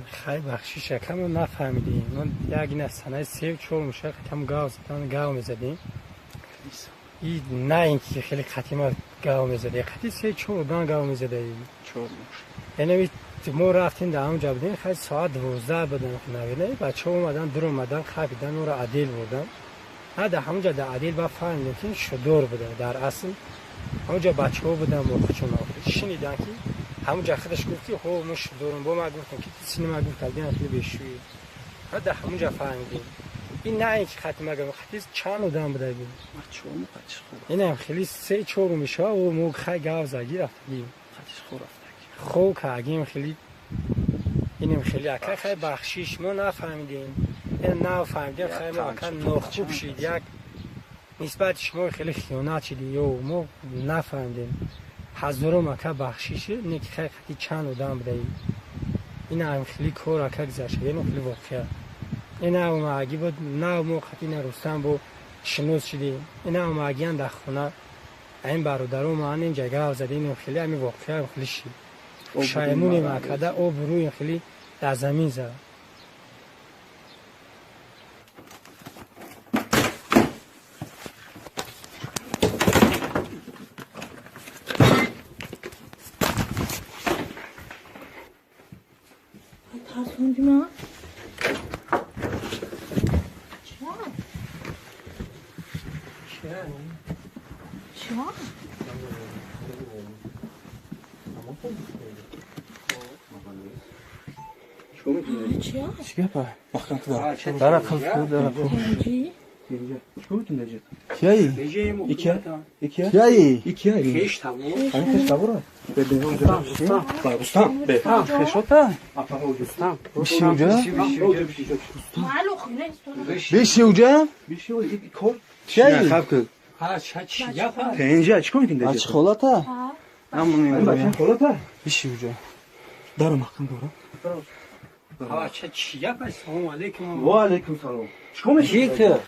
خیلی بخشیش کم نفهمیدیم. من یک نسانه سیو چول میشه کم گاو میزدیم. این نه اینکه خیلی قدیما گاو میزدیم. قدیم سیو چول گاو میزدیم. چول. یعنی ما رفتیم در اونجا بودیم خیلی ساعت 12 بودن نوینه بچه اومدن در اومدن خوابیدن اون را عدیل بودن. نه در همونجا در عدیل با فهمیدیم که شدور بوده در اصل همونجا بچه ها بودن موقعشون آفرید شنیدن که همونجا خودش گفت که خب ما شدورم با ما گفتم که سینما گفت کردین خیلی بشویی در همونجا فهمیدیم این نه اینکه خطی مگم خطی چند آدم بوده بیم این هم خیلی 3-4 میشه و موقع خیلی گاو زگی رفتیم خوب که اگیم خیلی اینم خیلی اکه خیلی بخشیش ما نفهمیدیم این نفهمیدیم خیلی اکه نخوب شید یک نسبت شما خیلی خیانت شدی و ما نفهمیدیم هزارم اکه بخشیشه اینه که خیلی چند آدم بوده این هم خیلی کار اکه گذشته این خیلی واقعه این هم اگه بود نه ما خیلی نرستم با شنوز شدیم این هم اگه در خونه این برادرم من این جگه زده این خیلی همی واقعه خیلی شید شایمونی مکده آب روی خیلی در زمین زد ترسوندی من؟ چرا؟ چی گپه؟ وقتا تو داره خلق داره کیایی؟ کیایی؟ خیش تمام خیش تبوره بستم خیشوتا بیشی اوجا؟ بیشی اوجا؟ کیایی؟ پنجه چی کنید این دجا؟ اچ خلاتا؟ بیشی اوجا داره محکم داره چه چیه پس سلام علیکم و علیکم سلام چیکار میکنی؟